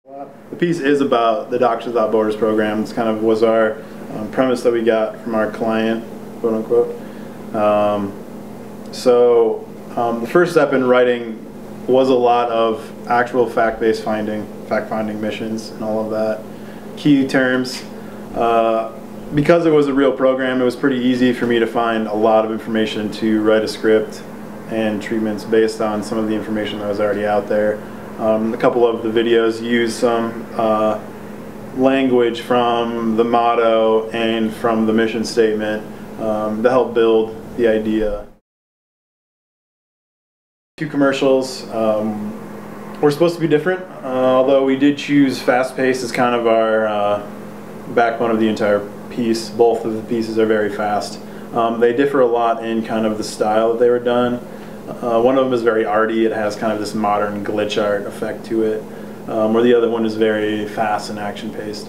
The piece is about the Doctors Without Borders program. It's kind of was our premise that we got from our client, quote unquote. The first step in writing was a lot of actual fact-based fact-finding missions and all of that. Key terms. Because it was a real program, it was pretty easy for me to find a lot of information to write a script and treatments based on some of the information that was already out there. A couple of the videos use some language from the motto and from the mission statement to help build the idea. 2 commercials were supposed to be different, although we did choose fast-paced as kind of our backbone of the entire piece. Both of the pieces are very fast. They differ a lot in kind of the style that they were done. One of them is very arty. It has kind of this modern glitch art effect to it, where the other one is very fast-paced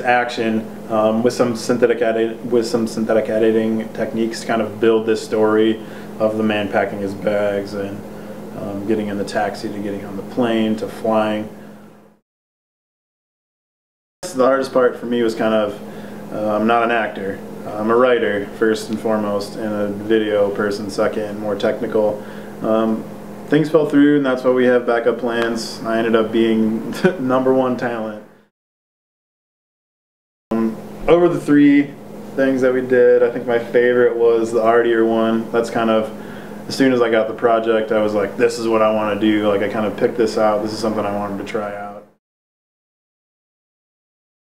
action with some synthetic editing techniques to kind of build this story of the man packing his bags and getting in the taxi to getting on the plane to flying. The hardest part for me was kind of, I'm not an actor. I'm a writer first and foremost, and a video person second, more technical. Things fell through, and that's why we have backup plans. I ended up being #1 talent. Over the 3 things that we did, I think my favorite was the artier one. That's kind of, as soon as I got the project, I was like, this is what I want to do. Like, I kind of picked this out. This is something I wanted to try out.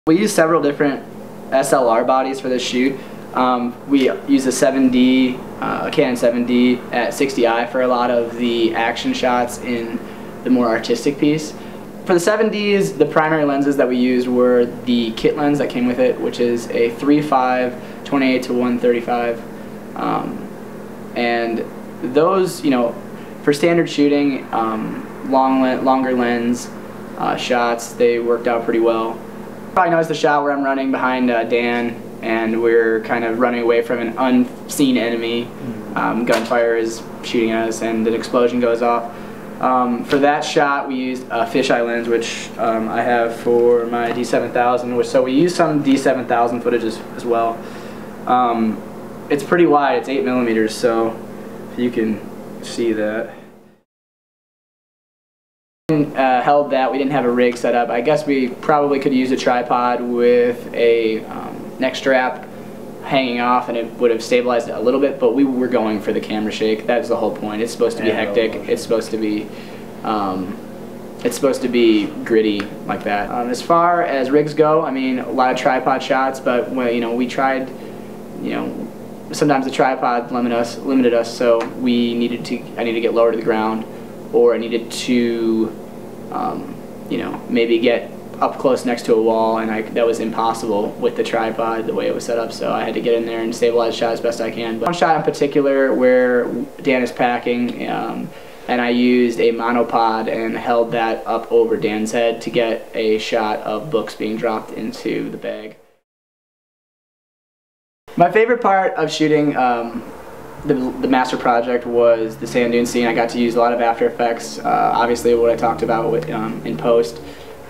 We used several different SLR bodies for this shoot. We used a 7D, Canon 7D at 60i for a lot of the action shots in the more artistic piece. For the 7Ds, the primary lenses that we used were the kit lens that came with it, which is a 3.5, 28-135, and those, you know, for standard shooting, longer lens shots, they worked out pretty well. Probably noticed the shot where I'm running behind Dan, and we're kind of running away from an unseen enemy. Gunfire is shooting at us, and an explosion goes off. For that shot, we used a fisheye lens, which I have for my D7000. So we used some D7000 footage as well. It's pretty wide. It's 8mm, so you can see that. Held that. We didn't have a rig set up. I guess we probably could use a tripod with a neck strap hanging off, and it would have stabilized it a little bit, but we were going for the camera shake. That's the whole point. It's supposed to be hectic. It's supposed to be gritty like that. As far as rigs go, I mean, a lot of tripod shots, but you know, we tried, you know, sometimes the tripod limited us, so I needed to get lower to the ground, or I needed to, you know, maybe get up close next to a wall, and that was impossible with the tripod the way it was set up, so I had to get in there and stabilize the shot as best I can. But one shot in particular where Dan is packing, and I used a monopod and held that up over Dan's head to get a shot of books being dropped into the bag. My favorite part of shooting the master project was the sand dune scene. I got to use a lot of After Effects, obviously what I talked about with, in post,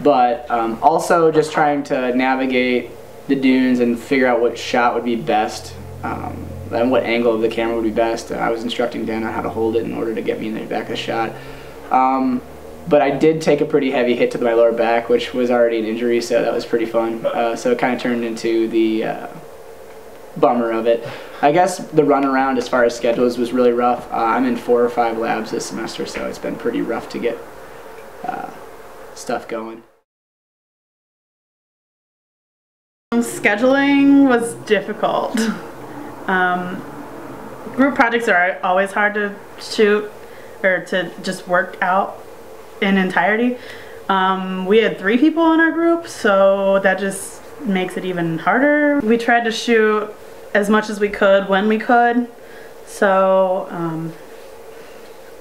but also just trying to navigate the dunes and figure out what shot would be best and what angle of the camera would be best. I was instructing Dan on how to hold it in order to get me in the back of the shot. But I did take a pretty heavy hit to my lower back, which was already an injury, so that was pretty fun. So it kind of turned into the bummer of it. I guess the runaround as far as schedules was really rough. I'm in 4 or 5 labs this semester, so it's been pretty rough to get stuff going. Scheduling was difficult. Group projects are always hard to shoot or to just work out in entirety. We had 3 people in our group, so that just makes it even harder. We tried to shoot as much as we could when we could, so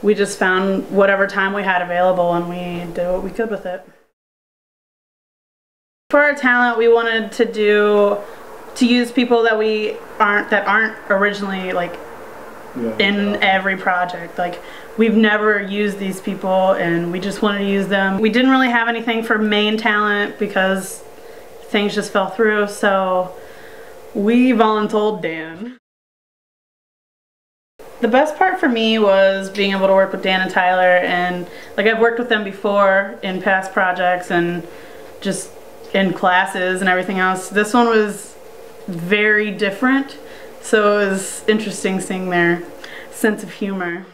we just found whatever time we had available and we did what we could with it. For our talent, we wanted to use people that aren't originally like in every project. Like, we've never used these people and we just wanted to use them. We didn't really have anything for main talent because things just fell through, so we voluntold Dan. The best part for me was being able to work with Dan and Tyler, and like, I've worked with them before in past projects and just in classes and everything else. This one was very different, so it was interesting seeing their sense of humor.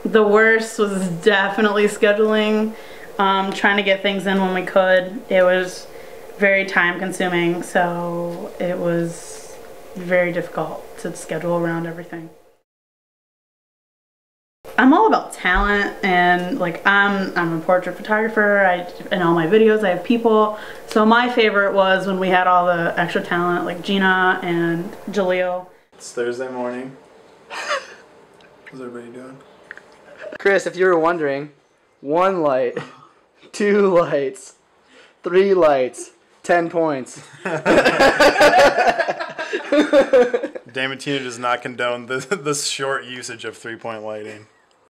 The worst was definitely scheduling, trying to get things in when we could. It was very time consuming, so it was very difficult to schedule around everything. I'm all about talent, and like, I'm a portrait photographer. In all my videos I have people, so my favorite was when we had all the extra talent like Gina and Jaleel. It's Thursday morning. How's everybody doing? Chris, if you were wondering, 1 light, 2 lights, 3 lights, 10 points. Damatino does not condone the short usage of 3-point lighting.